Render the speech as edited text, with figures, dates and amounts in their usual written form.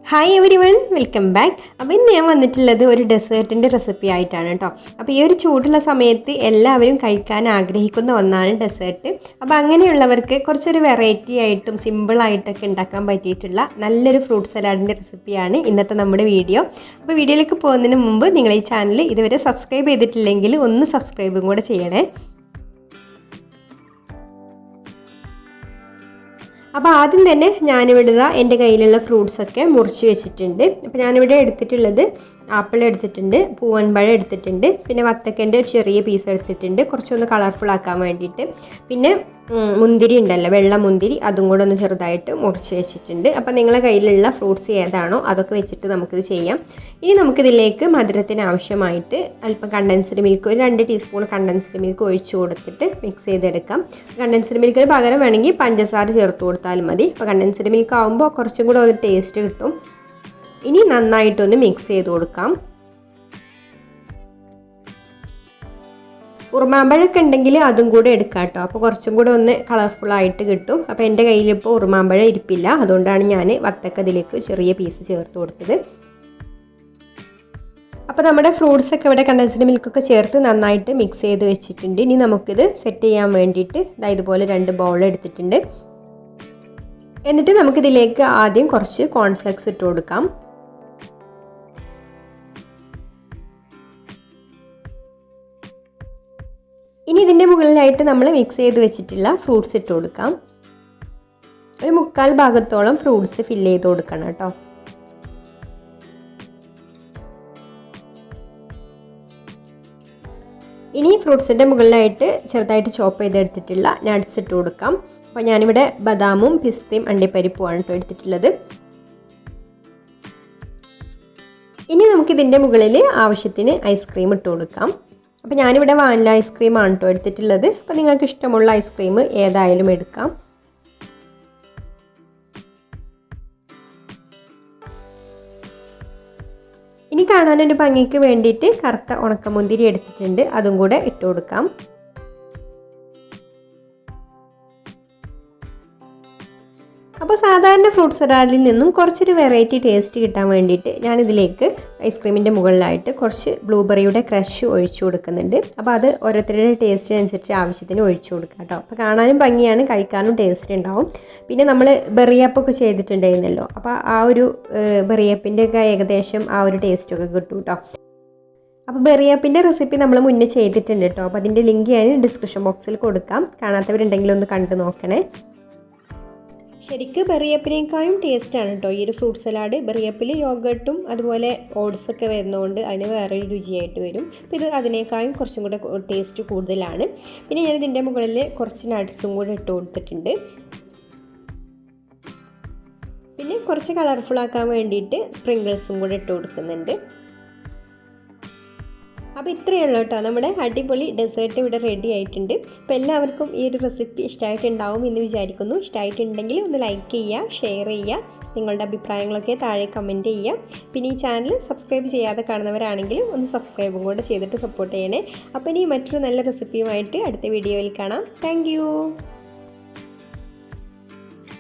Hi every one, welcome back. അപ്പോൾ ഇന്ന് ഞാൻ വന്നിട്ടുള്ളത് ഒരു ഡെസേർട്ടിൻ്റെ റെസിപ്പി ആയിട്ടാണ് കേട്ടോ. അപ്പോൾ ഈ ഒരു ചൂടുള്ള സമയത്ത് എല്ലാവരും കഴിക്കാൻ ആഗ്രഹിക്കുന്ന ഒന്നാണ് ഡെസേർട്ട്. അപ്പോൾ അങ്ങനെയുള്ളവർക്ക് കുറച്ചൊരു വെറൈറ്റി ആയിട്ടും സിമ്പിളായിട്ടൊക്കെ ഉണ്ടാക്കാൻ പറ്റിയിട്ടുള്ള നല്ലൊരു ഫ്രൂട്ട് സലാഡിൻ്റെ റെസിപ്പിയാണ് ഇന്നത്തെ നമ്മുടെ വീഡിയോ. അപ്പോൾ വീഡിയോയിലേക്ക് പോകുന്നതിന് മുമ്പ് നിങ്ങൾ ഈ ചാനൽ ഇതുവരെ സബ്സ്ക്രൈബ് ചെയ്തിട്ടില്ലെങ്കിൽ ഒന്ന് സബ്സ്ക്രൈബും കൂടെ ചെയ്യണേ. അപ്പോൾ ആദ്യം തന്നെ ഞാനിവിടെ എൻ്റെ കയ്യിലുള്ള ഫ്രൂട്ട്സൊക്കെ മുറിച്ച് വെച്ചിട്ടുണ്ട്. അപ്പോൾ ഞാനിവിടെ എടുത്തിട്ടുള്ളത് ആപ്പിൾ എടുത്തിട്ടുണ്ട്, പൂവൻപഴം എടുത്തിട്ടുണ്ട്, പിന്നെ വത്തക്കൻ്റെ ഒരു ചെറിയ പീസ് എടുത്തിട്ടുണ്ട്, കുറച്ചൊന്ന് കളർഫുൾ ആക്കാൻ വേണ്ടിയിട്ട്. പിന്നെ മുന്തിരി ഉണ്ടല്ലോ, വെള്ള മുന്തിരി, അതും കൂടെ ഒന്ന് ചെറുതായിട്ട് മുറിച്ച് വെച്ചിട്ടുണ്ട്. അപ്പോൾ നിങ്ങളുടെ കയ്യിലുള്ള ഫ്രൂട്ട്സ് ഏതാണോ അതൊക്കെ വെച്ചിട്ട് നമുക്കിത് ചെയ്യാം. ഇനി നമുക്കിതിലേക്ക് മധുരത്തിന് ആവശ്യമായിട്ട് അല്പം കണ്ടൻസ്ഡ് മിൽക്ക്, ഒരു 2 ടീസ്പൂൺ കണ്ടൻസ്ഡ് മിൽക്ക് ഒഴിച്ച് കൊടുത്തിട്ട് മിക്സ് ചെയ്തെടുക്കാം. കണ്ടൻസ്ഡ് മിൽക്കിന് പകരം വേണമെങ്കിൽ പഞ്ചസാര ചേർത്ത് കൊടുത്താലും മതി. അപ്പോൾ കണ്ടൻസ്ഡ് മിൽക്ക് ആകുമ്പോൾ കുറച്ചും കൂടെ ഒരു ടേസ്റ്റ് കിട്ടും. ഇനി നന്നായിട്ടൊന്ന് മിക്സ് ചെയ്ത് കൊടുക്കാം. ഉറുമാമ്പഴമൊക്കെ ഉണ്ടെങ്കിൽ അതും കൂടെ എടുക്കാം കേട്ടോ. അപ്പോൾ കുറച്ചും കൂടെ ഒന്ന് കളർഫുള്ളായിട്ട് കിട്ടും. അപ്പോൾ എൻ്റെ കയ്യിലിപ്പോൾ ഉറുമാമ്പഴം ഇരിപ്പില്ല, അതുകൊണ്ടാണ് ഞാൻ വത്തക്ക ഇതിലേക്ക് ചെറിയ പീസ് ചേർത്ത് കൊടുത്തത്. അപ്പോൾ നമ്മുടെ ഫ്രൂട്ട്സൊക്കെ ഇവിടെ കണ്ടൻസ്ഡ് മിൽക്കൊക്കെ ചേർത്ത് നന്നായിട്ട് മിക്സ് ചെയ്ത് വെച്ചിട്ടുണ്ട്. ഇനി നമുക്കിത് സെറ്റ് ചെയ്യാൻ വേണ്ടിയിട്ട് ഇതുപോലെ 2 ബൗൾ എടുത്തിട്ടുണ്ട്. എന്നിട്ട് നമുക്കിതിലേക്ക് ആദ്യം കുറച്ച് കോൺഫ്ലെക്സ് ഇട്ട് കൊടുക്കാം. ഇനി ഇതിൻ്റെ മുകളിലായിട്ട് നമ്മൾ മിക്സ് ചെയ്ത് വെച്ചിട്ടുള്ള ഫ്രൂട്ട്സ് ഇട്ട് കൊടുക്കാം. ഒരു 3/4 ഭാഗത്തോളം ഫ്രൂട്ട്സ് ഫില്ല് ചെയ്ത് കൊടുക്കണം കേട്ടോ. ഇനി ഫ്രൂട്ട്സിൻ്റെ മുകളിലായിട്ട് ചെറുതായിട്ട് ചോപ്പ് ചെയ്തെടുത്തിട്ടുള്ള നട്ട്സ് ഇട്ട് കൊടുക്കാം. അപ്പോൾ ഞാനിവിടെ ബദാമും പിസ്തയും അണ്ടിപ്പരിപ്പുമാണ് കേട്ടോ എടുത്തിട്ടുള്ളത്. ഇനി നമുക്കിതിൻ്റെ മുകളിൽ ആവശ്യത്തിന് ഐസ്ക്രീം ഇട്ട് കൊടുക്കാം. അപ്പോൾ ഞാനിവിടെ വാനില ഐസ്ക്രീമാണ് കേട്ടോ എടുത്തിട്ടുള്ളത്. അപ്പോൾ നിങ്ങൾക്ക് ഇഷ്ടമുള്ള ഐസ്ക്രീം ഏതായാലും എടുക്കാം. ഇനി കാണാനൊരു ഭംഗിക്ക് വേണ്ടിയിട്ട് കറുത്ത ഉണക്കമുന്തിരി എടുത്തിട്ടുണ്ട്, അതും കൂടെ ഇട്ട് കൊടുക്കാം. അപ്പോൾ സാധാരണ ഫ്രൂട്ട് സലാഡിൽ നിന്നും കുറച്ചൊരു വെറൈറ്റി ടേസ്റ്റ് കിട്ടാൻ വേണ്ടിയിട്ട് ഞാനിതിലേക്ക് ഐസ്ക്രീമിൻ്റെ മുകളിലായിട്ട് കുറച്ച് ബ്ലൂബെറിയുടെ ക്രഷ് ഒഴിച്ചു കൊടുക്കുന്നുണ്ട്. അപ്പോൾ അത് ഓരോരുത്തരുടെ ടേസ്റ്റിനനുസരിച്ച് ആവശ്യത്തിന് ഒഴിച്ചു കൊടുക്കുക കേട്ടോ. അപ്പോൾ കാണാനും ഭംഗിയാണ്, കഴിക്കാനും ടേസ്റ്റ് ഉണ്ടാവും. പിന്നെ നമ്മൾ ബെറിയപ്പൊക്കെ ചെയ്തിട്ടുണ്ടായിരുന്നല്ലോ, അപ്പോൾ ആ ഒരു ബെറിയപ്പിൻ്റെ ഒക്കെ ഏകദേശം ആ ഒരു ടേസ്റ്റൊക്കെ കിട്ടും കേട്ടോ. അപ്പോൾ ബെറിയപ്പിൻ്റെ റെസിപ്പി നമ്മൾ മുന്നേ ചെയ്തിട്ടുണ്ട് കേട്ടോ. അപ്പോൾ അതിൻ്റെ ലിങ്ക് ഞാൻ ഡിസ്ക്രിപ്ഷൻ ബോക്സിൽ കൊടുക്കാം. കാണാത്തവരുണ്ടെങ്കിൽ ഒന്ന് കണ്ടു നോക്കണേ. ശരിക്കും ബെറിയപ്പിനേക്കാളും ടേസ്റ്റാണ് കേട്ടോ ഈ ഒരു ഫ്രൂട്ട് സലാഡ്. ബെറിയപ്പിൽ യോഗട്ടും അതുപോലെ ഓട്സൊക്കെ വരുന്നതുകൊണ്ട് അതിന് വേറൊരു രുചിയായിട്ട് വരും. അപ്പോൾ ഇത് അതിനേക്കാളും കുറച്ചും കൂടെ ടേസ്റ്റ് കൂടുതലാണ്. പിന്നെ ഞാനിതിൻ്റെ മുകളിൽ കുറച്ച് നട്ട്സും കൂടെ ഇട്ട് കൊടുത്തിട്ടുണ്ട്. പിന്നെ കുറച്ച് കളർഫുള്ളാക്കാൻ വേണ്ടിയിട്ട് സ്പ്രിങ്കിൾസും കൂടെ ഇട്ട് കൊടുക്കുന്നുണ്ട്. അപ്പോൾ ഇത്രയേ ഉള്ളൂ കേട്ടോ, നമ്മുടെ അടിപൊളി ഡെസേർട്ട് ഇവിടെ റെഡി ആയിട്ടുണ്ട്. അപ്പോൾ എല്ലാവർക്കും ഈ ഒരു റെസിപ്പി ഇഷ്ടമായിട്ടുണ്ടാവും എന്ന് വിചാരിക്കുന്നു. ഇഷ്ടമായിട്ടുണ്ടെങ്കിൽ ഒന്ന് ലൈക്ക് ചെയ്യുക, ഷെയർ ചെയ്യുക, നിങ്ങളുടെ അഭിപ്രായങ്ങളൊക്കെ താഴെ കമൻറ്റ് ചെയ്യുക. പിന്നെ ഈ ചാനൽ സബ്സ്ക്രൈബ് ചെയ്യാതെ കാണുന്നവരാണെങ്കിലും ഒന്ന് സബ്സ്ക്രൈബും കൂടെ ചെയ്തിട്ട് സപ്പോർട്ട് ചെയ്യണേ. അപ്പോൾ ഇനി മറ്റൊരു നല്ല റെസിപ്പിയുമായിട്ട് അടുത്ത വീഡിയോയിൽ കാണാം. താങ്ക്